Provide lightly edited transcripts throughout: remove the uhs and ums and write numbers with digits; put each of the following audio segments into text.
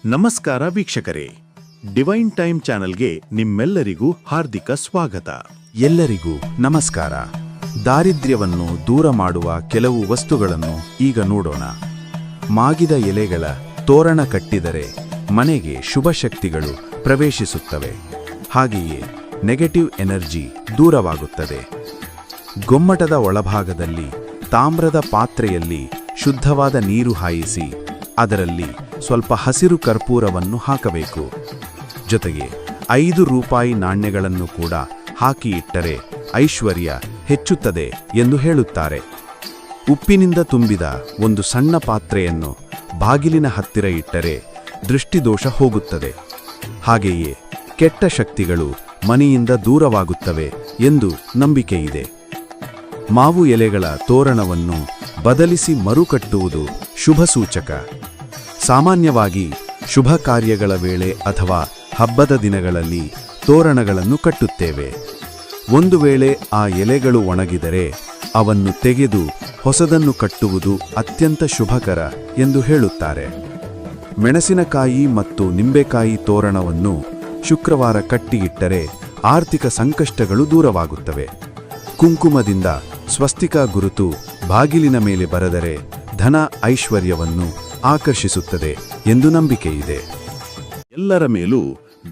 ನಮಸ್ಕಾರ ವೀಕ್ಷಕರೇ, divine time ಚಾನೆಲ್ಗೆ ನಿಮ್ಮೆಲ್ಲರಿಗೂ ಹಾರ್ದಿಕ ಸ್ವಾಗತ. ಎಲ್ಲರಿಗೂ ನಮಸ್ಕಾರ. ದಾರಿದ್ರ್ಯವನ್ನು ದೂರ ಮಾಡುವ ಕೆಲವು ವಸ್ತುಗಳನ್ನು ಈಗ ನೋಡೋಣ. ಮಾಗಿದ ಎಲೆಗಳ ತೋರಣ ಕಟ್ಟಿದರೆ ಮನೆಗೆ ಶುಭ ಶಕ್ತಿಗಳು ಪ್ರವೇಶಿಸುತ್ತವೆ. ಹಾಗೆಯೇ ನೆಗೆಟಿವ್ ಎನರ್ಜಿ ದೂರವಾಗುತ್ತದೆ. ಗೊಮ್ಮಟದ ಒಳಭಾಗದಲ್ಲಿ ತಾಮ್ರದ ಪಾತ್ರೆಯಲ್ಲಿ ಶುದ್ಧವಾದ ನೀರು ಹಾಯಿಸಿ ಅದರಲ್ಲಿ ಸ್ವಲ್ಪ ಹಸಿರು ಕರ್ಪೂರವನ್ನು ಹಾಕಬೇಕು. ಜೊತೆಗೆ 5 ರೂಪಾಯಿ ನಾಣ್ಯಗಳನ್ನು ಕೂಡ ಹಾಕಿ ಇಟ್ಟರೆ ಐಶ್ವರ್ಯ ಹೆಚ್ಚುತ್ತದೆ ಎಂದು ಹೇಳುತ್ತಾರೆ. ಉಪ್ಪಿನಿಂದ ತುಂಬಿದ ಒಂದು ಸಣ್ಣ ಪಾತ್ರೆಯನ್ನು ಬಾಗಿಲಿನ ಹತ್ತಿರ ಇಟ್ಟರೆ ದೃಷ್ಟಿದೋಷ ಹೋಗುತ್ತದೆ. ಹಾಗೆಯೇ ಕೆಟ್ಟ ಶಕ್ತಿಗಳು ಮನೆಯಿಂದ ದೂರವಾಗುತ್ತವೆ ಎಂದು ನಂಬಿಕೆಯಿದೆ. ಮಾವು ಎಲೆಗಳ ತೋರಣವನ್ನು ಬದಲಿಸಿ ಮರುಕಟ್ಟುವುದು ಶುಭ ಸೂಚಕ. ಸಾಮಾನ್ಯವಾಗಿ ಶುಭ ಕಾರ್ಯಗಳ ವೇಳೆ ಅಥವಾ ಹಬ್ಬದ ದಿನಗಳಲ್ಲಿ ತೋರಣಗಳನ್ನು ಕಟ್ಟುತ್ತೇವೆ. ಒಂದು ವೇಳೆ ಆ ಎಲೆಗಳು ಒಣಗಿದರೆ ಅವನ್ನು ತೆಗೆದು ಹೊಸದನ್ನು ಕಟ್ಟುವುದು ಅತ್ಯಂತ ಶುಭಕರ ಎಂದು ಹೇಳುತ್ತಾರೆ. ಮೆಣಸಿನಕಾಯಿ ಮತ್ತು ನಿಂಬೆಕಾಯಿ ತೋರಣವನ್ನು ಶುಕ್ರವಾರ ಕಟ್ಟಿಯಿಟ್ಟರೆ ಆರ್ಥಿಕ ಸಂಕಷ್ಟಗಳು ದೂರವಾಗುತ್ತವೆ. ಕುಂಕುಮದಿಂದ ಸ್ವಸ್ತಿಕ ಗುರುತು ಬಾಗಿಲಿನ ಮೇಲೆ ಬರೆದರೆ ಧನ ಐಶ್ವರ್ಯವನ್ನು ಆಕರ್ಷಿಸುತ್ತದೆ ಎಂದು ನಂಬಿಕೆಯಿದೆ. ಎಲ್ಲರ ಮೇಲೂ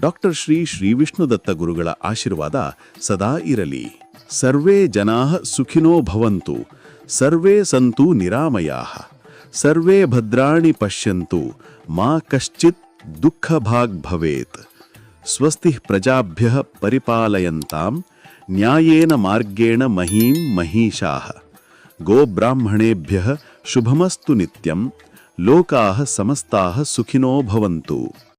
ಡಾಕ್ಟರ್ ಶ್ರೀ ವಿಷ್ಣುದತ್ತ ಗುರುಗಳ ಆಶೀರ್ವಾದ ಸದಾ ಇರಲಿ. ಸರ್ವೇ ಜನಾಃ ಸುಖಿನೋ ಭವಂತು, ಸರ್ವೇ ಸಂತು ನಿರಾಮಯಾಃ, ಸರ್ವೇ ಭದ್ರಾಣಿ ಪಶ್ಯಂತು, ಮಾ ಕಶ್ಚಿತ್ ದುಃಖಭಾಗ್ ಭವೇತ್. ಸ್ವಸ್ತಿ ಪ್ರಜಾಭ್ಯಃ ಪರಿಪಾಲಯಂತಾಂ ನ್ಯಾಯೇನ ಮಾರ್ಗೇಣ ಮಹೀಂ ಮಹೀಷಾಃ. ಗೋಬ್ರಾಹ್ಮಣೇಭ್ಯಃ ಶುಭಮಸ್ತು ನಿತ್ಯಂ. ಲೋಕಾಃ ಸಮಸ್ತಾಃ ಸುಖಿನೋ ಭವಂತು.